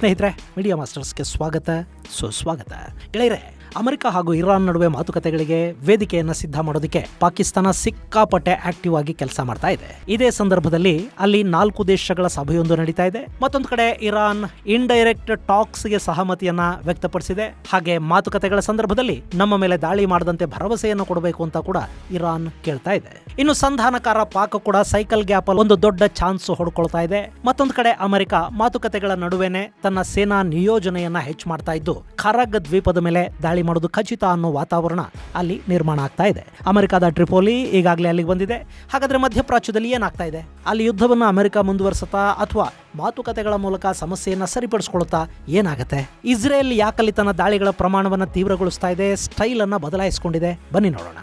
ಸ್ನೇಹಿತರೆ, ಮೀಡಿಯಾ ಮಾಸ್ಟರ್ಸ್ಗೆ ಸ್ವಾಗತ, ಸುಸ್ವಾಗತ. ಗೆಳೆಯರೆ, ಅಮೆರಿಕ ಹಾಗೂ ಇರಾನ್ ನಡುವೆ ಮಾತುಕತೆಗಳಿಗೆ ವೇದಿಕೆಯನ್ನು ಸಿದ್ಧ ಮಾಡೋದಕ್ಕೆ ಪಾಕಿಸ್ತಾನ ಸಿಕ್ಕಾಪಟ್ಟೆ ಆಕ್ಟಿವ್ ಆಗಿ ಕೆಲಸ ಮಾಡ್ತಾ ಇದೆ. ಇದೇ ಸಂದರ್ಭದಲ್ಲಿ ಅಲ್ಲಿ 4 ದೇಶಗಳ ಸಭೆಯೊಂದು ನಡೀತಾ ಇದೆ. ಮತ್ತೊಂದು ಕಡೆ ಇರಾನ್ ಇಂಡೈರೆಕ್ಟ್ ಟಾಕ್ಸ್ಗೆ ಸಹಮತಿಯನ್ನ ವ್ಯಕ್ತಪಡಿಸಿದೆ. ಹಾಗೆ ಮಾತುಕತೆಗಳ ಸಂದರ್ಭದಲ್ಲಿ ನಮ್ಮ ಮೇಲೆ ದಾಳಿ ಮಾಡದಂತೆ ಭರವಸೆಯನ್ನು ಕೊಡಬೇಕು ಅಂತ ಕೂಡ ಇರಾನ್ ಕೇಳ್ತಾ ಇದೆ. ಇನ್ನು ಸಂಧಾನಕಾರ ಪಾಕ್ ಕೂಡ ಸೈಕಲ್ ಗ್ಯಾಪ್ ಅಲ್ಲಿ ಒಂದು ದೊಡ್ಡ ಚಾನ್ಸ್ ಹೊಡ್ಕೊಳ್ತಾ ಇದೆ. ಮತ್ತೊಂದು ಕಡೆ ಅಮೆರಿಕ ಮಾತುಕತೆಗಳ ನಡುವೆನೆ ತನ್ನ ಸೇನಾ ನಿಯೋಜನೆಯನ್ನ ಹೆಚ್ಚು ಮಾಡ್ತಾ ಇದ್ದು ಖರಗ್ ದ್ವೀಪದ ಮೇಲೆ ದಾಳಿ ಮಾಡೋದು ಖಚಿತ ಅನ್ನೋ ವಾತಾವರಣ ಅಲ್ಲಿ ನಿರ್ಮಾಣ ಆಗ್ತಾ ಇದೆ. ಅಮೆರಿಕದ ಟ್ರಿಪೋಲಿ ಈಗಾಗಲೇ ಅಲ್ಲಿಗೆ ಬಂದಿದೆ. ಹಾಗಾದ್ರೆ ಮಧ್ಯಪ್ರಾಚ್ಯದಲ್ಲಿ ಏನಾಗ್ತಾ ಇದೆ? ಅಲ್ಲಿ ಯುದ್ಧವನ್ನು ಅಮೆರಿಕ ಮುಂದುವರಿಸುತ್ತಾ ಅಥವಾ ಮಾತುಕತೆಗಳ ಮೂಲಕ ಸಮಸ್ಯೆಯನ್ನ ಸರಿಪಡಿಸ್ಕೊಳ್ತಾ ಏನಾಗುತ್ತೆ? ಇಸ್ರೇಲ್ ಯಾಕಲ್ಲಿ ತನ್ನ ದಾಳಿಗಳ ಪ್ರಮಾಣವನ್ನು ತೀವ್ರಗೊಳಿಸ್ತಾ ಇದೆ, ಸ್ಟೈಲ್ ಅನ್ನ ಬದಲಾಯಿಸಿಕೊಂಡಿದೆ? ಬನ್ನಿ ನೋಡೋಣ.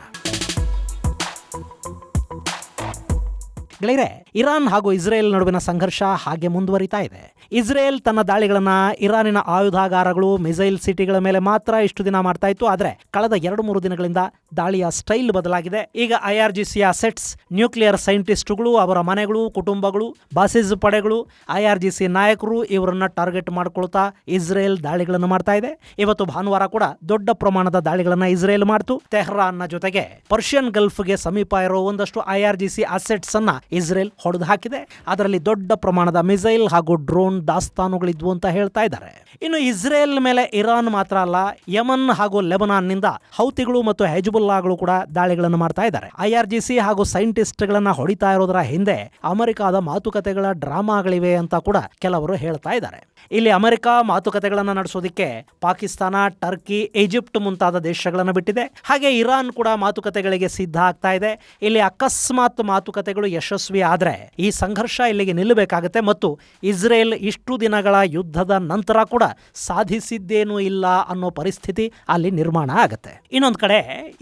ಗೆಳೆಯರೆ, ಇರಾನ್ ಹಾಗೂ ಇಸ್ರೇಲ್ ನಡುವಿನ ಸಂಘರ್ಷ ಹಾಗೆ ಮುಂದುವರಿತಾ ಇದೆ. ಇಸ್ರೇಲ್ ತನ್ನ ದಾಳಿಗಳನ್ನ ಇರಾನಿನ ಆಯುಧಾಗಾರಗಳು, ಮಿಸೈಲ್ ಸಿಟಿಗಳ ಮೇಲೆ ಮಾತ್ರ ಇಷ್ಟು ದಿನ ಮಾಡ್ತಾ ಇತ್ತು. ಆದ್ರೆ ಕಳೆದ 2-3 ದಿನಗಳಿಂದ ದಾಳಿಯ ಸ್ಟೈಲ್ ಬದಲಾಗಿದೆ. ಈಗ IRGC ಅಸೆಟ್ಸ್, ನ್ಯೂಕ್ಲಿಯರ್ ಸೈಂಟಿಸ್ಟ್ಗಳು, ಅವರ ಮನೆಗಳು, ಕುಟುಂಬಗಳು, ಬಾಸಿಸ್ ಪಡೆಗಳು, IRGC ನಾಯಕರು ಇವರನ್ನ ಟಾರ್ಗೆಟ್ ಮಾಡ್ಕೊಳ್ತಾ ಇಸ್ರೇಲ್ ದಾಳಿಗಳನ್ನು ಮಾಡ್ತಾ ಇದೆ. ಇವತ್ತು ಭಾನುವಾರ ಕೂಡ ದೊಡ್ಡ ಪ್ರಮಾಣದ ದಾಳಿಗಳನ್ನ ಇಸ್ರೇಲ್ ಮಾಡ್ತು. ತೆಹರಾನ್ನ ಜೊತೆಗೆ ಪರ್ಷಿಯನ್ ಗಲ್ಫ್ಗೆ ಸಮೀಪ ಇರೋ ಒಂದಷ್ಟು IRGC ಅಸೆಟ್ಸ್ ಅನ್ನ ಇಸ್ರೇಲ್ ಹೊಡೆದು ಹಾಕಿದೆ. ಅದರಲ್ಲಿ ದೊಡ್ಡ ಪ್ರಮಾಣದ ಮಿಸೈಲ್ ಹಾಗೂ ಡ್ರೋನ್ ದಾಸ್ತಾನುಗಳಿದ್ವು ಅಂತ ಹೇಳ್ತಾ ಇದ್ದಾರೆ. ಇನ್ನು ಇಸ್ರೇಲ್ ಮೇಲೆ ಇರಾನ್ ಮಾತ್ರ ಅಲ್ಲ, ಯಮನ್ ಹಾಗೂ ಲೆಬನಾನ್ ನಿಂದ ಹೌತಿಗಳು ಮತ್ತು ಹೆಜ್ಬುಲ್ಲಾಗಳು ಕೂಡ ದಾಳಿಗಳನ್ನು ಮಾಡ್ತಾ ಇದ್ದಾರೆ. IRGC ಹಾಗೂ ಸೈಂಟಿಸ್ಟ್ಗಳನ್ನ ಹೊಡಿತಾ ಇರೋದರ ಹಿಂದೆ ಅಮೆರಿಕದ ಮಾತುಕತೆಗಳ ಡ್ರಾಮಾಗಳಿವೆ ಅಂತ ಕೂಡ ಕೆಲವರು ಹೇಳ್ತಾ ಇದ್ದಾರೆ. ಇಲ್ಲಿ ಅಮೆರಿಕ ಮಾತುಕತೆಗಳನ್ನ ನಡೆಸೋದಿಕ್ಕೆ ಪಾಕಿಸ್ತಾನ, ಟರ್ಕಿ, ಈಜಿಪ್ಟ್ ಮುಂತಾದ ದೇಶಗಳನ್ನ ಬಿಟ್ಟಿದೆ. ಹಾಗೆ ಇರಾನ್ ಕೂಡ ಮಾತುಕತೆಗಳಿಗೆ ಸಿದ್ಧ ಆಗ್ತಾ ಇದೆ. ಇಲ್ಲಿ ಅಕಸ್ಮಾತ್ ಮಾತುಕತೆಗಳು ಯಶಸ್ವಿ ಆದ್ರೆ ಈ ಸಂಘರ್ಷ ಇಲ್ಲಿಗೆ ನಿಲ್ಲಬೇಕಾಗುತ್ತೆ ಮತ್ತು ಇಸ್ರೇಲ್ ಇಷ್ಟು ದಿನಗಳ ಯುದ್ಧದ ನಂತರ ಕೂಡ ಸಾಧಿಸಿದ್ದೇನೂ ಇಲ್ಲ ಅನ್ನೋ ಪರಿಸ್ಥಿತಿ ಅಲ್ಲಿ ನಿರ್ಮಾಣ ಆಗುತ್ತೆ. ಇನ್ನೊಂದು ಕಡೆ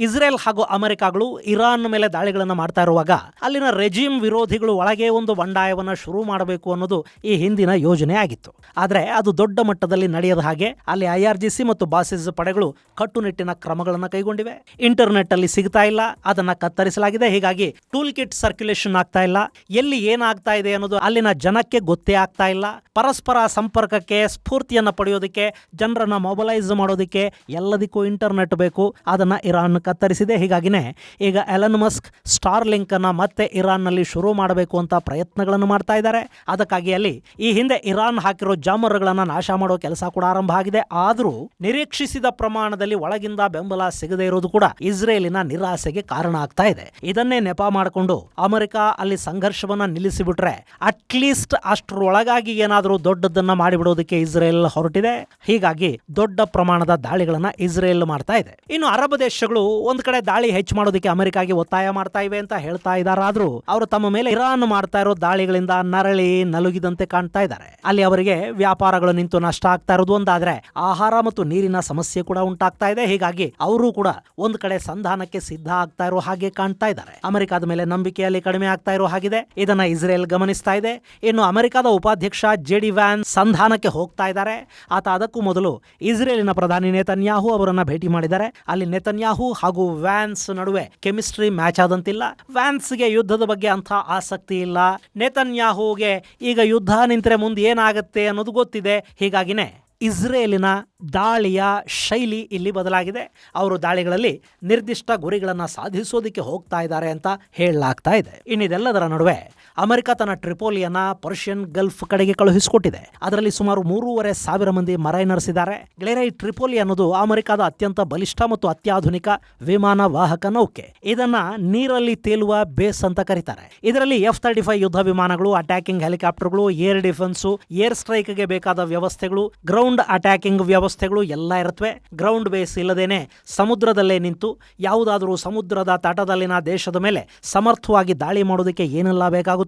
ಇಸ್ರೇಲ್ ಹಾಗೂ ಅಮೆರಿಕಗಳು ಇರಾನ್ ಮೇಲೆ ದಾಳಿಗಳನ್ನು ಮಾಡ್ತಾ ಇರುವಾಗ ಅಲ್ಲಿನ ರೆಜಿಮ್ ವಿರೋಧಿಗಳು ಒಳಗೆ ಒಂದು ಬಂಡಾಯವನ್ನ ಶುರು ಮಾಡಬೇಕು ಅನ್ನೋದು ಈ ಹಿಂದಿನ ಯೋಜನೆ ಆಗಿತ್ತು. ಆದ್ರೆ ಅದು ದೊಡ್ಡ ಮಟ್ಟದಲ್ಲಿ ನಡೆಯದ ಹಾಗೆ ಅಲ್ಲಿ IRGC ಮತ್ತು ಬಾಸಿಸ್ ಪಡೆಗಳು ಕಟ್ಟುನಿಟ್ಟಿನ ಕ್ರಮಗಳನ್ನು ಕೈಗೊಂಡಿವೆ. ಇಂಟರ್ನೆಟ್ ಅಲ್ಲಿ ಸಿಗ್ತಾ ಇಲ್ಲ, ಅದನ್ನ ಕತ್ತರಿಸಲಾಗಿದೆ. ಹೀಗಾಗಿ ಟೂಲ್ ಕಿಟ್ ಸರ್ಕ್ಯುಲೇಷನ್ ಆಗ್ತಾ ಇಲ್ಲ. ಎಲ್ಲಿ ಏನಾಗ್ತಾ ಇದೆ ಅನ್ನೋದು ಅಲ್ಲಿನ ಜನಕ್ಕೆ ಗೊತ್ತೇ ಆಗ್ತಾ ಇಲ್ಲ. ಪರಸ್ಪರ ಸಂಪರ್ಕಕ್ಕೆ, ಸ್ಫೂರ್ತಿಯನ್ನ ಪಡೆಯೋದಕ್ಕೆ, ಜನರನ್ನ ಮೊಬಲೈಸ್ ಮಾಡೋದಕ್ಕೆ ಎಲ್ಲದಕ್ಕೂ ಇಂಟರ್ನೆಟ್ ಬೇಕು. ಅದನ್ನ ಇರಾನ್ ಕತ್ತರಿಸಿದೆ. ಹೀಗಾಗಿನೇ ಈಗ ಎಲನ್ ಮಸ್ಕ್ ಸ್ಟಾರ್ ಲಿಂಕ್ ಅನ್ನ ಮತ್ತೆ ಇರಾನ್ ನಲ್ಲಿ ಶುರು ಮಾಡಬೇಕು ಅಂತ ಪ್ರಯತ್ನಗಳನ್ನು ಮಾಡ್ತಾ ಇದ್ದಾರೆ. ಅದಕ್ಕಾಗಿ ಅಲ್ಲಿ ಈ ಹಿಂದೆ ಇರಾನ್ ಹಾಕಿರೋ ಜಾಮರ್ಗಳನ್ನ ನಾಶ ಮಾಡೋ ಕೆಲಸ ಕೂಡ ಆರಂಭ ಆಗಿದೆ. ಆದ್ರೂ ನಿರೀಕ್ಷಿಸಿದ ಪ್ರಮಾಣದಲ್ಲಿ ಒಳಗಿಂದ ಬೆಂಬಲ ಸಿಗದೇ ಇರೋದು ಕೂಡ ಇಸ್ರೇಲಿನ ನಿರಾಸೆಗೆ ಕಾರಣ ಆಗ್ತಾ ಇದೆ. ಇದನ್ನೇ ನೆಪ ಮಾಡಿಕೊಂಡು ಅಮೆರಿಕ ಅಲ್ಲಿ ಸಂಘರ್ಷವನ್ನ ನಿಲ್ಲಿಸಿಬಿಟ್ರೆ ಅಟ್ಲೀಸ್ಟ್ ಅಷ್ಟರೊಳಗಾಗಿ ಏನಾದರೂ ದೊಡ್ಡದನ್ನ ಮಾಡಿಬಿಡೋದಕ್ಕೆ ಇಸ್ರೇಲ್ ಹೊರಟಿದೆ. ಹೀಗಾಗಿ ದೊಡ್ಡ ಪ್ರಮಾಣದ ದಾಳಿಗಳನ್ನ ಇಸ್ರೇಲ್ ಮಾಡ್ತಾ ಇದೆ. ಇನ್ನು ಅರಬ್ ದೇಶಗಳು ಒಂದ್ ಕಡೆ ದಾಳಿ ಹೆಚ್ಚು ಮಾಡೋದಕ್ಕೆ ಅಮೆರಿಕಾಗೆ ಒತ್ತಾಯ ಮಾಡ್ತಾ ಇವೆ ಅಂತ ಹೇಳ್ತಾ ಇದ್ದಾರಾದ್ರೂ ಅವರು ತಮ್ಮ ಮೇಲೆ ಇರಾನ್ ಮಾಡ್ತಾ ಇರೋ ದಾಳಿಗಳಿಂದ ನರಳಿ ನಲುಗಿದಂತೆ ಕಾಣ್ತಾ ಇದ್ದಾರೆ. ಅಲ್ಲಿ ಅವರಿಗೆ ವ್ಯಾಪಾರಗಳು ನಿಂತು ನಷ್ಟ ಆಗ್ತಾ ಇರೋದು ಒಂದಾದ್ರೆ ಆಹಾರ ಮತ್ತು ನೀರಿನ ಸಮಸ್ಯೆ ಕೂಡ ಉಂಟಾಗ್ತಾ ಇದೆ. ಹೀಗಾಗಿ ಅವರು ಕೂಡ ಒಂದ್ ಕಡೆ ಸಂಧಾನಕ್ಕೆ ಸಿದ್ಧ ಆಗ್ತಾ ಇರೋ ಹಾಗೆ ಕಾಣ್ತಾ ಇದ್ದಾರೆ. ಅಮೆರಿಕದ ಮೇಲೆ ನಂಬಿಕೆಯಲ್ಲಿ ಕಡಿಮೆ ಆಗ್ತಾ ಇರೋ ಹಾಗಿದೆ. ಇದನ್ನ ಇಸ್ರೇಲ್ ಗಮನಿಸ್ತಾ ಇದೆ. ಇನ್ನು ಅಮೆರಿಕದ ಉಪಾಧ್ಯಕ್ಷ JD ವ್ಯಾನ್ಸ್ ಸಂಧಾನಕ್ಕೆ ಹೋಗ್ತಾ ಇದ್ದಾರೆ. ಆತ ಅದಕ್ಕೂ ಮೊದಲು ಇಸ್ರೇಲಿನ ಪ್ರಧಾನಿ ನೆತನ್ಯಾಹು ಅವರನ್ನ ಭೇಟಿ ಮಾಡಿದ್ದಾರೆ. ಅಲ್ಲಿ ನೆತನ್ಯಾಹು ಹಾಗೂ ವ್ಯಾನ್ಸ್ ನಡುವೆ ಕೆಮಿಸ್ಟ್ರಿ ಮ್ಯಾಚ್ ಆದಂತಿಲ್ಲ. ವ್ಯಾನ್ಸ್ಗೆ ಯುದ್ಧದ ಬಗ್ಗೆ ಅಂತ ಆಸಕ್ತಿ ಇಲ್ಲ. ನೆತನ್ಯಾಹುಗೆ ಈಗ ಯುದ್ಧ ನಿಂತರೆ ಮುಂದೆ ಏನಾಗುತ್ತೆ ಅನ್ನೋದು ಗೊತ್ತಿದೆ. ಹೀಗಾಗಿನೇ ಇಸ್ರೇಲಿನ ದಾಳಿಯ ಶೈಲಿ ಇಲ್ಲಿ ಬದಲಾಗಿದೆ. ಅವರು ದಾಳಿಗಳಲ್ಲಿ ನಿರ್ದಿಷ್ಟ ಗುರಿಗಳನ್ನು ಸಾಧಿಸೋದಕ್ಕೆ ಹೋಗ್ತಾ ಇದ್ದಾರೆ ಅಂತ ಹೇಳಲಾಗ್ತಾ ಇದೆ. ಇನ್ನಿದೆಲ್ಲದರ ನಡುವೆ ಅಮೆರಿಕ ತನ್ನ ಟ್ರಿಪೋಲಿಯನ್ನ ಪರ್ಷಿಯನ್ ಗಲ್ಫ್ ಕಡೆಗೆ ಕಳುಹಿಸಿಕೊಟ್ಟಿದೆ. ಅದರಲ್ಲಿ ಸುಮಾರು 3,500 ಮಂದಿ ಮರೈನರ್ಸ್ ಇದ್ದಾರೆ. ಗೆಳೆಯರೆ, ಈ ಟ್ರಿಪೋಲಿ ಅನ್ನೋದು ಅಮೆರಿಕದ ಅತ್ಯಂತ ಬಲಿಷ್ಠ ಮತ್ತು ಅತ್ಯಾಧುನಿಕ ವಿಮಾನ ವಾಹಕ ನೌಕೆ. ಇದನ್ನ ನೀರಲ್ಲಿ ತೇಲುವ ಬೇಸ್ ಅಂತ ಕರೀತಾರೆ. ಇದರಲ್ಲಿ F-35 ಯುದ್ಧ ವಿಮಾನಗಳು, ಅಟ್ಯಾಕಿಂಗ್ ಹೆಲಿಕಾಪ್ಟರ್ಗಳು, ಏರ್ ಡಿಫೆನ್ಸ್, ಏರ್ ಸ್ಟ್ರೈಕ್ಗೆ ಬೇಕಾದ ವ್ಯವಸ್ಥೆಗಳು, ಗ್ರೌಂಡ್ ಅಟ್ಯಾಕಿಂಗ್ ವ್ಯವಸ್ಥೆಗಳು ಎಲ್ಲ ಇರುತ್ತವೆ. ಗ್ರೌಂಡ್ ಬೇಸ್ ಇಲ್ಲದೇನೆ ಸಮುದ್ರದಲ್ಲೇ ನಿಂತು ಯಾವುದಾದರೂ ಸಮುದ್ರದ ತಟದಲ್ಲಿನ ದೇಶದ ಮೇಲೆ ಸಮರ್ಥವಾಗಿ ದಾಳಿ ಮಾಡೋದಕ್ಕೆ ಏನೆಲ್ಲ ಬೇಕಾಗುತ್ತೋ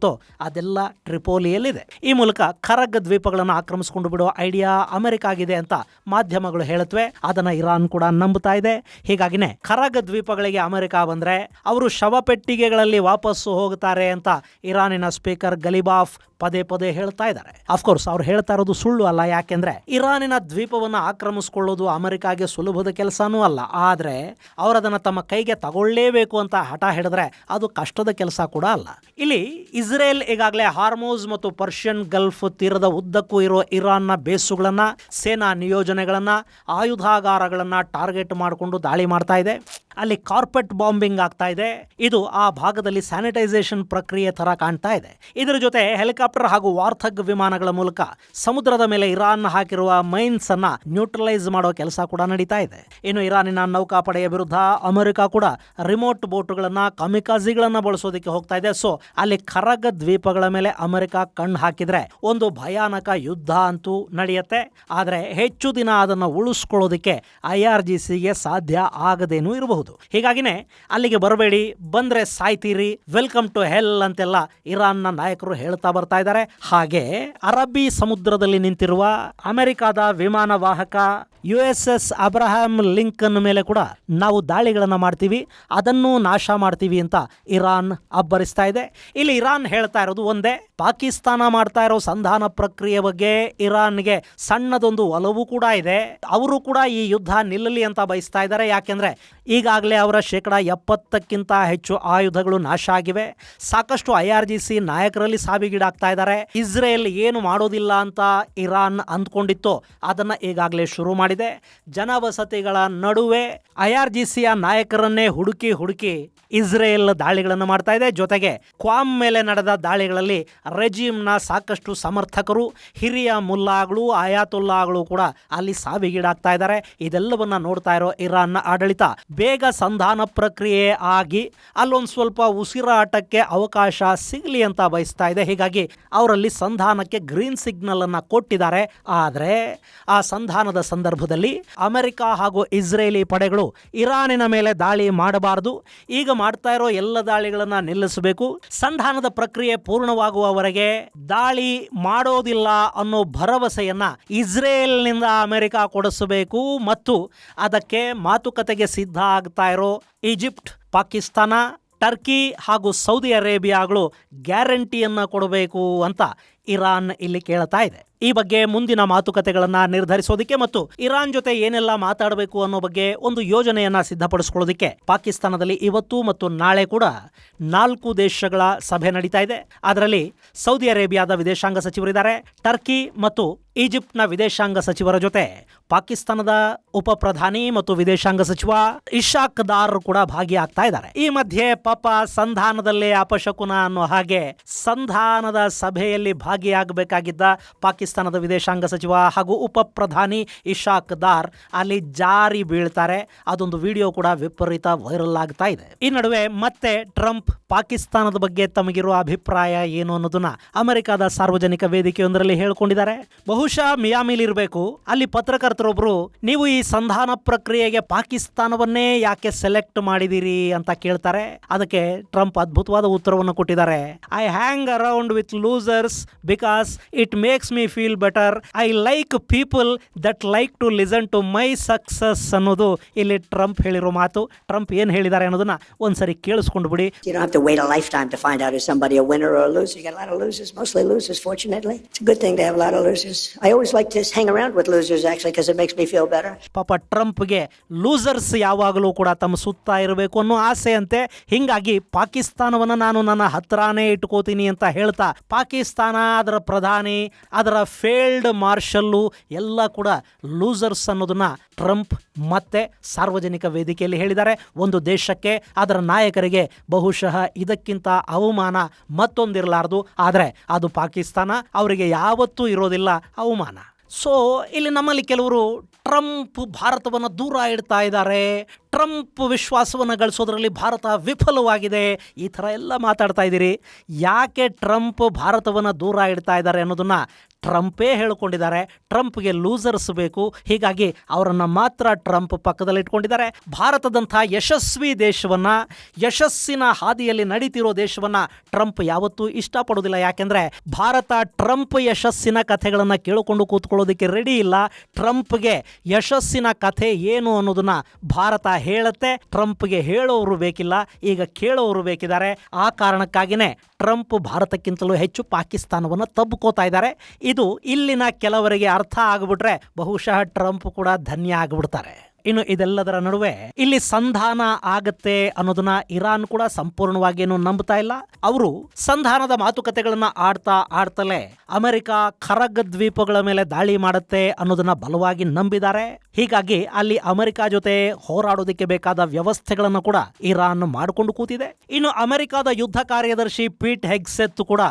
ಅದೆಲ್ಲ ಟ್ರಿಪೋಲಿಯಲ್ಲಿದೆ. ಈ ಮೂಲಕ ಖರಗ್ ದ್ವೀಪಗಳನ್ನು ಆಕ್ರಮಿಸಿಕೊಂಡು ಬಿಡುವ ಐಡಿಯಾ ಅಮೆರಿಕಾಗಿದೆ ಅಂತ ಮಾಧ್ಯಮಗಳು ಹೇಳುತ್ತವೆ. ಅದನ್ನ ಇರಾನ್ ಕೂಡ ನಂಬುತ್ತಾ ಇದೆ. ಹೀಗಾಗಿನೇ ಖರಗ್ ದ್ವೀಪಗಳಿಗೆ ಅಮೆರಿಕ ಬಂದ್ರೆ ಅವರು ಶವಪೆಟ್ಟಿಗೆಗಳಲ್ಲಿ ವಾಪಸ್ಸು ಹೋಗುತ್ತಾರೆ ಅಂತ ಇರಾನಿನ ಸ್ಪೀಕರ್ ಗಲಿಬಾಫ್ ಪದೇ ಪದೇ ಹೇಳ್ತಾ ಇದ್ದಾರೆ. ಅಫ್ಕೋರ್ಸ್ ಅವ್ರು ಹೇಳ್ತಾ ಇರೋದು ಸುಳ್ಳು ಅಲ್ಲ, ಯಾಕೆಂದ್ರೆ ಇರಾನಿನ ದ್ವೀಪವನ್ನು ಆಕ್ರಮಿಸಿಕೊಳ್ಳೋದು ಅಮೆರಿಕಾಗೆ ಸುಲಭದ ಕೆಲಸನೂ ಅಲ್ಲ. ಆದ್ರೆ ಅವರದನ್ನ ತಮ್ಮ ಕೈಗೆ ತಗೊಳ್ಳೇಬೇಕು ಅಂತ ಹಠ ಹಿಡಿದ್ರೆ ಅದು ಕಷ್ಟದ ಕೆಲಸ ಕೂಡ ಅಲ್ಲ. ಇಲ್ಲಿ ಇಸ್ರೇಲ್ ಈಗಾಗಲೇ ಹಾರ್ಮೋಸ್ ಮತ್ತು ಪರ್ಷಿಯನ್ ಗಲ್ಫ್ ತೀರದ ಉದ್ದಕ್ಕೂ ಇರೋ ಇರಾನ್ನ ಬೇಸುಗಳನ್ನ, ಸೇನಾ ನಿಯೋಜನೆಗಳನ್ನ, ಆಯುಧಾಗಾರಗಳನ್ನ ಟಾರ್ಗೆಟ್ ಮಾಡಿಕೊಂಡು ದಾಳಿ ಮಾಡ್ತಾ ಇದೆ. ಅಲ್ಲಿ ಕಾರ್ಪೆಟ್ ಬಾಂಬಿಂಗ್ ಆಗ್ತಾ ಇದೆ. ಇದು ಆ ಭಾಗದಲ್ಲಿ ಸ್ಯಾನಿಟೈಸೇಷನ್ ಪ್ರಕ್ರಿಯೆ ತರ ಕಾಣ್ತಾ ಇದೆ. ಇದರ ಜೊತೆ ಹೆಲಿಕಾಪ್ಟರ್ ಹಾಗೂ ವಾರ್ಥಗ್ ವಿಮಾನಗಳ ಮೂಲಕ ಸಮುದ್ರದ ಮೇಲೆ ಇರಾನ್ ಹಾಕಿರುವ ಮೈನ್ಸ್ ಅನ್ನ ನ್ಯೂಟ್ರಲೈಸ್ ಮಾಡೋ ಕೆಲಸ ಕೂಡ ನಡೀತಾ ಇದೆ. ಇನ್ನು ಇರಾನಿನ ನೌಕಾಪಡೆಯ ವಿರುದ್ಧ ಅಮೆರಿಕ ಕೂಡ ರಿಮೋಟ್ ಬೋಟ್ಗಳನ್ನ, ಕಮಿಕಾಜಿಗಳನ್ನ ಬಳಸೋದಕ್ಕೆ ಹೋಗ್ತಾ ಇದೆ. ಸೊ ಅಲ್ಲಿ ಕರಗ ದ್ವೀಪಗಳ ಮೇಲೆ ಅಮೆರಿಕ ಕಣ್ಣು ಹಾಕಿದ್ರೆ ಒಂದು ಭಯಾನಕ ಯುದ್ಧ ಅಂತೂ ನಡೆಯುತ್ತೆ. ಆದ್ರೆ ಹೆಚ್ಚು ದಿನ ಅದನ್ನು ಉಳಿಸ್ಕೊಳ್ಳೋದಕ್ಕೆ IRGCಗೆ ಸಾಧ್ಯ ಆಗದೇನೂ ಇರಬಹುದು. ಹೀಗಾಗಿನೇ ಅಲ್ಲಿಗೆ ಬರಬೇಡಿ, ಬಂದ್ರೆ ಸಾಯ್ತೀರಿ, ವೆಲ್ಕಮ್ ಟು ಹೆಲ್ ಅಂತೆಲ್ಲ ಇರಾನ್ನ ನಾಯಕರು ಹೇಳ್ತಾ ಬರ್ತಾ ಇದ್ದಾರೆ. ಹಾಗೆ ಅರಬ್ಬಿ ಸಮುದ್ರದಲ್ಲಿ ನಿಂತಿರುವ ಅಮೆರಿಕದ ವಿಮಾನ ವಾಹಕ USS ಅಬ್ರಹಾಂ ಲಿಂಕನ್ ಮೇಲೆ ಕೂಡ ನಾವು ದಾಳಿಗಳನ್ನ ಮಾಡ್ತೀವಿ, ಅದನ್ನು ನಾಶ ಮಾಡ್ತೀವಿ ಅಂತ ಇರಾನ್ ಅಬ್ಬರಿಸ್ತಾ ಇದೆ. ಇಲ್ಲಿ ಇರಾನ್ ಹೇಳ್ತಾ ಇರೋದು ಒಂದೇ, ಪಾಕಿಸ್ತಾನ ಮಾಡ್ತಾ ಇರೋ ಸಂಧಾನ ಪ್ರಕ್ರಿಯೆ ಬಗ್ಗೆ ಇರಾನ್ಗೆ ಸಣ್ಣದೊಂದು ಒಲವು ಕೂಡ ಇದೆ. ಅವರು ಕೂಡ ಈ ಯುದ್ಧ ನಿಲ್ಲಲಿ ಅಂತ ಬಯಸ್ತಾ ಇದ್ದಾರೆ. ಯಾಕೆಂದ್ರೆ ಈಗಾಗಲೇ ಅವರ 70% ಹೆಚ್ಚು ಆಯುಧಗಳು ನಾಶ ಆಗಿವೆ. ಸಾಕಷ್ಟು IRGC ನಾಯಕರಲ್ಲಿ ಸಾವಿಗೀಡಾಗ್ತಾ ಇದ್ದಾರೆ. ಇಸ್ರೇಲ್ ಏನು ಮಾಡೋದಿಲ್ಲ ಅಂತ ಇರಾನ್ ಅಂದ್ಕೊಂಡಿತ್ತು, ಅದನ್ನ ಈಗಾಗಲೇ ಶುರು ಮಾಡಿದೆ. ಜನವಸತಿಗಳ ನಡುವೆ IRGCಯ ನಾಯಕರನ್ನೇ ಹುಡುಕಿ ಇಸ್ರೇಲ್ ದಾಳಿಗಳನ್ನು ಮಾಡ್ತಾ ಇದೆ. ಜೊತೆಗೆ ಕ್ವಾಮ್ ಮೇಲೆ ನಡೆದ ದಾಳಿಗಳಲ್ಲಿ ರೆಜಿಮ್ನ ಸಾಕಷ್ಟು ಸಮರ್ಥಕರು, ಹಿರಿಯ ಮುಲ್ಲಾಗಳು, ಆಯಾತುಲ್ಲಾಗಳು ಕೂಡ ಅಲ್ಲಿ ಸಾವಿಗೀಡಾಗ್ತಾ ಇದ್ದಾರೆ. ಇದೆಲ್ಲವನ್ನ ನೋಡ್ತಾ ಇರೋ ಇರಾನ್ನ ಆಡಳಿತ ಬೇಗ ಸಂಧಾನ ಪ್ರಕ್ರಿಯೆ ಆಗಿ ಅಲ್ಲೊಂದು ಸ್ವಲ್ಪ ಉಸಿರಾಟಕ್ಕೆ ಅವಕಾಶ ಸಿಗಲಿ ಅಂತ ಬಯಸ್ತಾ ಇದೆ. ಹೀಗಾಗಿ ಅವರಲ್ಲಿ ಸಂಧಾನಕ್ಕೆ ಗ್ರೀನ್ ಸಿಗ್ನಲ್ ಅನ್ನ ಕೊಟ್ಟಿದ್ದಾರೆ. ಆದರೆ ಆ ಸಂಧಾನದ ಸಂದರ್ಭದಲ್ಲಿ ಅಮೆರಿಕ ಹಾಗೂ ಇಸ್ರೇಲಿ ಪಡೆಗಳು ಇರಾನಿನ ಮೇಲೆ ದಾಳಿ ಮಾಡಬಾರದು, ಈಗ ಮಾಡ್ತಾ ಇರೋ ಎಲ್ಲ ದಾಳಿಗಳನ್ನ ನಿಲ್ಲಿಸಬೇಕು, ಸಂಧಾನದ ಪ್ರಕ್ರಿಯೆ ಪೂರ್ಣವಾಗುವವರೆಗೆ ದಾಳಿ ಮಾಡೋದಿಲ್ಲ ಅನ್ನೋ ಭರವಸೆಯನ್ನ ಇಸ್ರೇಲ್ನಿಂದ ಅಮೆರಿಕ ಕೊಡಿಸಬೇಕು. ಮತ್ತು ಅದಕ್ಕೆ ಮಾತುಕತೆಗೆ ಸಿದ್ಧ ಆಗ್ತಾ ಇರೋ ಈಜಿಪ್ಟ್, ಪಾಕಿಸ್ತಾನ, ಟರ್ಕಿ ಹಾಗೂ ಸೌದಿ ಅರೇಬಿಯಾಗಳು ಗ್ಯಾರಂಟಿಯನ್ನ ಕೊಡಬೇಕು ಅಂತ ಇರಾನ್ ಇಲ್ಲಿ ಕೇಳ್ತಾ ಇದೆ. ಈ ಬಗ್ಗೆ ಮುಂದಿನ ಮಾತುಕತೆಗಳನ್ನ ನಿರ್ಧರಿಸೋದಕ್ಕೆ ಮತ್ತು ಇರಾನ್ ಜೊತೆ ಏನೆಲ್ಲ ಮಾತಾಡಬೇಕು ಅನ್ನೋ ಬಗ್ಗೆ ಒಂದು ಯೋಜನೆಯನ್ನ ಸಿದ್ಧಪಡಿಸಿಕೊಳ್ಳೋದಕ್ಕೆ ಪಾಕಿಸ್ತಾನದಲ್ಲಿ ಇವತ್ತು ಮತ್ತು ನಾಳೆ ಕೂಡ 4 ದೇಶಗಳ ಸಭೆ ನಡೀತಾ ಇದೆ. ಅದರಲ್ಲಿ ಸೌದಿ ಅರೇಬಿಯಾದ ವಿದೇಶಾಂಗ ಸಚಿವರಿದ್ದಾರೆ. ಟರ್ಕಿ ಮತ್ತು ಈಜಿಪ್ಟ್ನ ವಿದೇಶಾಂಗ ಸಚಿವರ ಜೊತೆ ಪಾಕಿಸ್ತಾನದ ಉಪ ಪ್ರಧಾನಿ ಮತ್ತು ವಿದೇಶಾಂಗ ಸಚಿವ ಇಶಾಕ್ ದಾರ್ ಕೂಡ ಭಾಗಿಯಾಗ್ತಾ ಇದ್ದಾರೆ. ಈ ಮಧ್ಯೆ ಪಾಪ ಸಂಧಾನದಲ್ಲೇ ಅಪಶಕುನ ಅನ್ನೋ ಹಾಗೆ ಸಂಧಾನದ ಸಭೆಯಲ್ಲಿ ಭಾಗಿಯಾಗಬೇಕಾಗಿದ್ದ ಪಾಕಿಸ್ತಾನದ ವಿದೇಶಾಂಗ ಸಚಿವ ಹಾಗೂ ಉಪ ಪ್ರಧಾನಿ ಇಶಾಕ್ ದಾರ್ ಅಲ್ಲಿ ಜಾರಿ ಬೀಳ್ತಾರೆ. ಅದೊಂದು ವಿಡಿಯೋ ಕೂಡ ವಿಪರೀತ ವೈರಲ್ ಆಗ್ತಾ ಇದೆ. ಈ ನಡುವೆ ಮತ್ತೆ ಟ್ರಂಪ್ ಪಾಕಿಸ್ತಾನದ ಬಗ್ಗೆ ತಮಗಿರುವ ಅಭಿಪ್ರಾಯ ಏನು ಅನ್ನೋದನ್ನ ಅಮೆರಿಕದ ಸಾರ್ವಜನಿಕ ವೇದಿಕೆಯೊಂದರಲ್ಲಿ ಹೇಳಿಕೊಂಡಿದ್ದಾರೆ. ಬಹುಶಃ ಮಿಯಾಮಿಲಿರಬೇಕು. ಅಲ್ಲಿ ಪತ್ರಕರ್ತರೊಬ್ರು, ನೀವು ಈ ಸಂಧಾನ ಪ್ರಕ್ರಿಯೆಗೆ ಪಾಕಿಸ್ತಾನವನ್ನೇ ಯಾಕೆ ಸೆಲೆಕ್ಟ್ ಮಾಡಿದಿರಿ ಅಂತ ಕೇಳ್ತಾರೆ. ಅದಕ್ಕೆ ಟ್ರಂಪ್ ಅದ್ಭುತವಾದ ಉತ್ತರವನ್ನು ಕೊಟ್ಟಿದ್ದಾರೆ. I hang around with losers because it makes me feel better. I like people that like to listen to my success ಅನ್ನೋದು ಇಲ್ಲಿ ಟ್ರಂಪ್ ಹೇಳಿರೋ ಮಾತು. ಟ್ರಂಪ್ ಏನ್ ಹೇಳಿದ್ದಾರೆ ಅನ್ನೋದನ್ನ ಒಂದ್ಸರಿ ಕೇಳಿಸ್ಕೊಂಡು ಬಿಡಿ. You don't have to wait a lifetime to find out if somebody a winner or a loser. You get a lot of losers, mostly losers, fortunately. It's a good thing to have a lot of losers. I always like to hang around with losers actually because it makes me feel better. ಪಾಪ ಟ್ರಂಪ್ಗೆ losers ಯಾವಾಗಲೂ ಕೂಡ ತಮ್ಮ ಸುತ್ತ ಇರಬೇಕು ಅನ್ನೋ ಆಸೆ ಅಂತೆ. ಹಿಂಗಾಗಿ ಪಾಕಿಸ್ತಾನವನ್ನ ನಾನು ನನ್ನ ಹತ್ರನೇ ಇಟ್ಕೋತೀನಿ ಅಂತ ಹೇಳ್ತಾ ಪಾಕಿಸ್ತಾನ, ಅದರ ಪ್ರಧಾನಿ, ಅದರ ಫೀಲ್ಡ್ ಮಾರ್ಷಲ್ಲು ಎಲ್ಲ ಕೂಡ ಲೂಸರ್ಸ್ ಅನ್ನೋದನ್ನ ಟ್ರಂಪ್ ಮತ್ತೆ ಸಾರ್ವಜನಿಕ ವೇದಿಕೆಯಲ್ಲಿ ಹೇಳಿದ್ದಾರೆ. ಒಂದು ದೇಶಕ್ಕೆ, ಅದರ ನಾಯಕರಿಗೆ ಬಹುಶಃ ಇದಕ್ಕಿಂತ ಅವಮಾನ ಮತ್ತೊಂದಿರಲಾರದು. ಆದರೆ ಅದು ಪಾಕಿಸ್ತಾನ, ಅವರಿಗೆ ಯಾವತ್ತೂ ಇರೋದಿಲ್ಲ ಅವಮಾನ. ಸೊ ಇಲ್ಲಿ ನಮ್ಮಲ್ಲಿ ಕೆಲವರು ಟ್ರಂಪ್ ಭಾರತವನ್ನು ದೂರ ಇಡ್ತಾ ಇದ್ದಾರೆ, ಟ್ರಂಪ್ ವಿಶ್ವಾಸವನ್ನು ಗಳಿಸೋದ್ರಲ್ಲಿ ಭಾರತ ವಿಫಲವಾಗಿದೆ, ಈ ಥರ ಎಲ್ಲ ಮಾತಾಡ್ತಾ ಇದ್ದೀರಿ. ಯಾಕೆ ಟ್ರಂಪ್ ಭಾರತವನ್ನು ದೂರ ಇಡ್ತಾ ಇದ್ದಾರೆ ಅನ್ನೋದನ್ನ ಟ್ರಂಪೇ ಹೇಳಿಕೊಂಡಿದ್ದಾರೆ. ಟ್ರಂಪ್ಗೆ ಲೂಸರ್ಸ್ ಬೇಕು, ಹೀಗಾಗಿ ಅವರನ್ನು ಮಾತ್ರ ಟ್ರಂಪ್ ಪಕ್ಕದಲ್ಲಿ ಇಟ್ಕೊಂಡಿದ್ದಾರೆ. ಭಾರತದಂಥ ಯಶಸ್ವಿ ದೇಶವನ್ನು, ಯಶಸ್ಸಿನ ಹಾದಿಯಲ್ಲಿ ನಡೀತಿರೋ ದೇಶವನ್ನು ಟ್ರಂಪ್ ಯಾವತ್ತೂ ಇಷ್ಟಪಡೋದಿಲ್ಲ. ಯಾಕೆಂದರೆ ಭಾರತ ಟ್ರಂಪ್ ಯಶಸ್ಸಿನ ಕಥೆಗಳನ್ನು ಕೇಳಿಕೊಂಡು ಕೂತ್ಕೊಳ್ಳೋದಕ್ಕೆ ರೆಡಿ ಇಲ್ಲ. ಟ್ರಂಪ್ಗೆ ಯಶಸ್ಸಿನ ಕಥೆ ಏನು ಅನ್ನೋದನ್ನ ಭಾರತ ಹೇಳುತ್ತೆ, ಟ್ರಂಪ್ಗೆ ಹೇಳೋರು ಬೇಕಿಲ್ಲ, ಈಗ ಕೇಳೋರು ಬೇಕಿದ್ದಾರೆ. ಆ ಕಾರಣಕ್ಕಾಗಿಯೇ ಟ್ರಂಪ್ ಭಾರತಕ್ಕಿಂತಲೂ ಹೆಚ್ಚು ಪಾಕಿಸ್ತಾನವನ್ನು ತಬ್ಕೋತಾ ಇದ್ದಾರೆ. ಇದು ಇಲ್ಲಿನ ಕೆಲವರಿಗೆ ಅರ್ಥ ಆಗಿಬಿಟ್ರೆ ಬಹುಶಃ ಟ್ರಂಪ್ ಕೂಡ ಧನ್ಯ ಆಗಿಬಿಡ್ತಾರೆ. ಇನ್ನು ಇದೆಲ್ಲದರ ನಡುವೆ ಇಲ್ಲಿ ಸಂಧಾನ ಆಗತ್ತೆ ಅನ್ನೋದನ್ನ ಇರಾನ್ ಕೂಡ ಸಂಪೂರ್ಣವಾಗಿ ಏನು ನಂಬ್ತಾ ಇಲ್ಲ. ಅವರು ಸಂಧಾನದ ಮಾತುಕತೆಗಳನ್ನ ಆಡ್ತಲೇ ಅಮೆರಿಕ ಖರಗ್ ದ್ವೀಪಗಳ ಮೇಲೆ ದಾಳಿ ಮಾಡುತ್ತೆ ಅನ್ನೋದನ್ನ ಬಲವಾಗಿ ನಂಬಿದ್ದಾರೆ. ಹೀಗಾಗಿ ಅಲ್ಲಿ ಅಮೆರಿಕ ಜೊತೆ ಹೋರಾಡೋದಕ್ಕೆ ಬೇಕಾದ ವ್ಯವಸ್ಥೆಗಳನ್ನು ಕೂಡ ಇರಾನ್ ಮಾಡಿಕೊಂಡು ಕೂತಿದೆ. ಇನ್ನು ಅಮೆರಿಕದ ಯುದ್ಧ ಕಾರ್ಯದರ್ಶಿ ಪೀಟ್ ಹೆಗ್ಸೆತ್ ಕೂಡ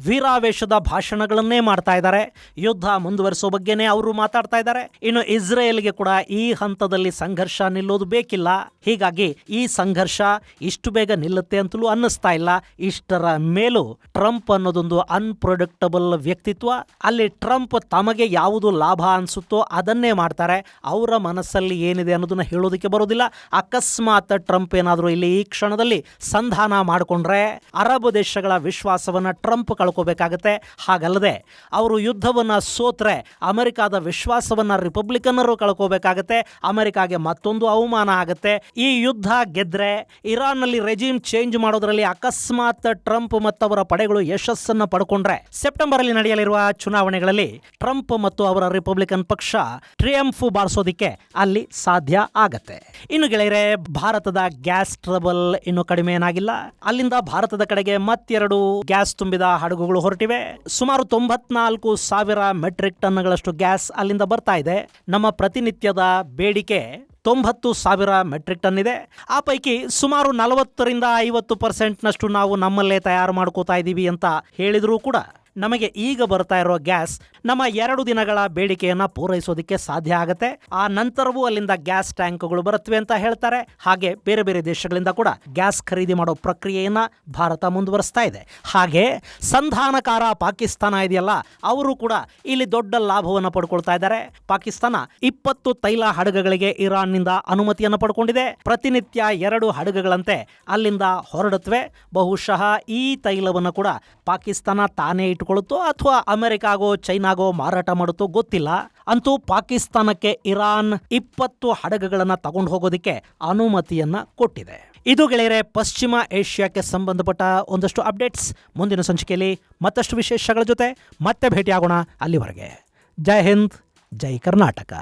ವೀರಾವೇಶದ ಭಾಷಣಗಳನ್ನೇ ಮಾಡ್ತಾ ಇದ್ದಾರೆ. ಯುದ್ಧ ಮುಂದುವರಿಸೋ ಬಗ್ಗೆನೇ ಅವರು ಮಾತಾಡ್ತಾ ಇದ್ದಾರೆ. ಇನ್ನು ಇಸ್ರೇಲ್ಗೆ ಕೂಡ ಈ ಹಂತದಲ್ಲಿ ಸಂಘರ್ಷ ನಿಲ್ಲೋದು ಬೇಕಿಲ್ಲ. ಹೀಗಾಗಿ ಈ ಸಂಘರ್ಷ ಇಷ್ಟು ಬೇಗ ನಿಲ್ಲುತ್ತೆ ಅಂತಲೂ ಅನ್ನಿಸ್ತಾ ಇಲ್ಲ. ಇಷ್ಟರ ಮೇಲೂ ಟ್ರಂಪ್ ಅನ್ನೋದೊಂದು ಅನ್ಪ್ರೊಡಿಕ್ಟಬಲ್ ವ್ಯಕ್ತಿತ್ವ. ಅಲ್ಲಿ ಟ್ರಂಪ್ ತಮಗೆ ಯಾವುದು ಲಾಭ ಅನ್ಸುತ್ತೋ ಅದನ್ನೇ ಮಾಡ್ತಾರೆ. ಅವರ ಮನಸ್ಸಲ್ಲಿ ಏನಿದೆ ಅನ್ನೋದನ್ನ ಹೇಳೋದಕ್ಕೆ ಬರೋದಿಲ್ಲ. ಅಕಸ್ಮಾತ್ ಟ್ರಂಪ್ ಏನಾದರೂ ಇಲ್ಲಿ ಈ ಕ್ಷಣದಲ್ಲಿ ಸಂಧಾನ ಮಾಡಿಕೊಂಡ್ರೆ ಅರಬ್ ದೇಶಗಳ ವಿಶ್ವಾಸವನ್ನ ಟ್ರಂಪ್ ಕಳ್ಕೋಬೇಕಾಗತ್ತೆ. ಹಾಗಲ್ಲದೆ ಅವರು ಯುದ್ಧವನ್ನ ಸೋತ್ರೆ ಅಮೆರಿಕದ ವಿಶ್ವಾಸವನ್ನ ರಿಪಬ್ಲಿಕನ್ನರು ಕಳ್ಕೋಬೇಕಾಗತ್ತೆ. ಅಮೆರಿಕಾಗೆ ಮತ್ತೊಂದು ಅವಮಾನ ಆಗುತ್ತೆ. ಈ ಯುದ್ಧ ಗೆದ್ರೆ ಇರಾನ್ನಲ್ಲಿ ರೆಜಿಮ್ ಚೇಂಜ್ ಮಾಡೋದ್ರಲ್ಲಿ ಅಕಸ್ಮಾತ್ ಟ್ರಂಪ್ ಮತ್ತವರ ಪಡೆಗಳು ಯಶಸ್ಸನ್ನು ಪಡ್ಕೊಂಡ್ರೆ ಸೆಪ್ಟೆಂಬರ್ ಅಲ್ಲಿ ನಡೆಯಲಿರುವ ಚುನಾವಣೆಗಳಲ್ಲಿ ಟ್ರಂಪ್ ಮತ್ತು ಅವರ ರಿಪಬ್ಲಿಕನ್ ಪಕ್ಷ ಟ್ರಿಯಂಫ್ ಬಾರಿಸೋದಿಕ್ಕೆ ಅಲ್ಲಿ ಸಾಧ್ಯ ಆಗತ್ತೆ. ಇನ್ನು ಗೆಳೆಯರೆ, ಭಾರತದ ಗ್ಯಾಸ್ ಟ್ರಬಲ್ ಇನ್ನು ಕಡಿಮೆ ಏನಾಗಿಲ್ಲ. ಅಲ್ಲಿಂದ ಭಾರತದ ಕಡೆಗೆ ಮತ್ತೆರಡು ಗ್ಯಾಸ್ ತುಂಬಿದ ಹಡಗುಗಳು ಹೊರಟಿವೆ. ಸುಮಾರು 94,000 ಮೆಟ್ರಿಕ್ ಟನ್ಗಳಷ್ಟು ಗ್ಯಾಸ್ ಅಲ್ಲಿಂದ ಬರ್ತಾ ಇದೆ. ನಮ್ಮ ಪ್ರತಿನಿತ್ಯದ ಬೇಡಿಕೆ 90,000 ಮೆಟ್ರಿಕ್ ಟನ್ ಇದೆ. ಆ ಪೈಕಿ ಸುಮಾರು 40-50% ನಾವು ನಮ್ಮಲ್ಲೇ ತಯಾರು ಮಾಡ್ಕೋತಾ ಇದ್ದೀವಿ ಅಂತ ಹೇಳಿದರೂ ಕೂಡ ನಮಗೆ ಈಗ ಬರ್ತಾ ಇರೋ ಗ್ಯಾಸ್ ನಮ್ಮ 2 ದಿನಗಳ ಬೇಡಿಕೆಯನ್ನು ಪೂರೈಸೋದಕ್ಕೆ ಸಾಧ್ಯ ಆಗುತ್ತೆ. ಆ ನಂತರವೂ ಅಲ್ಲಿಂದ ಗ್ಯಾಸ್ ಟ್ಯಾಂಕ್ಗಳು ಬರುತ್ತವೆ ಅಂತ ಹೇಳ್ತಾರೆ. ಹಾಗೆ ಬೇರೆ ಬೇರೆ ದೇಶಗಳಿಂದ ಕೂಡ ಗ್ಯಾಸ್ ಖರೀದಿ ಮಾಡೋ ಪ್ರಕ್ರಿಯೆಯನ್ನ ಭಾರತ ಮುಂದುವರಿಸ್ತಾ ಇದೆ. ಹಾಗೆ ಸಂಧಾನಕಾರ ಪಾಕಿಸ್ತಾನ ಇದೆಯಲ್ಲ, ಅವರು ಕೂಡ ಇಲ್ಲಿ ದೊಡ್ಡ ಲಾಭವನ್ನು ಪಡ್ಕೊಳ್ತಾ ಇದ್ದಾರೆ. ಪಾಕಿಸ್ತಾನ 20 ತೈಲ ಹಡಗುಗಳಿಗೆ ಇರಾನ್ನಿಂದ ಅನುಮತಿಯನ್ನು ಪಡ್ಕೊಂಡಿದೆ. ಪ್ರತಿನಿತ್ಯ 2 ಹಡಗುಗಳಂತೆ ಅಲ್ಲಿಂದ ಹೊರಡುತ್ತವೆ. ಬಹುಶಃ ಈ ತೈಲವನ್ನು ಕೂಡ ಪಾಕಿಸ್ತಾನ ತಾನೇ ಇಟ್ಕೊಳ್ಳುತ್ತೋ ಅಥವಾ ಅಮೆರಿಕಾಗೋ ಚೈನಾಗೋ ಮಾರಾಟ ಮಾಡುತ್ತೋ ಗೊತ್ತಿಲ್ಲ. ಅಂತೂ ಪಾಕಿಸ್ತಾನಕ್ಕೆ ಇರಾನ್ 20 ಹಡಗುಗಳನ್ನು ತಗೊಂಡು ಹೋಗೋದಕ್ಕೆ ಅನುಮತಿಯನ್ನ ಕೊಟ್ಟಿದೆ. ಇದು ಗೆಳೆಯರೆ ಪಶ್ಚಿಮ ಏಷ್ಯಾಕ್ಕೆ ಸಂಬಂಧಪಟ್ಟ ಒಂದಷ್ಟು ಅಪ್ಡೇಟ್ಸ್. ಮುಂದಿನ ಸಂಚಿಕೆಯಲ್ಲಿ ಮತ್ತಷ್ಟು ವಿಶೇಷಗಳ ಜೊತೆ ಮತ್ತೆ ಭೇಟಿಯಾಗೋಣ. ಅಲ್ಲಿವರೆಗೆ ಜೈ ಹಿಂದ್, ಜೈ ಕರ್ನಾಟಕ.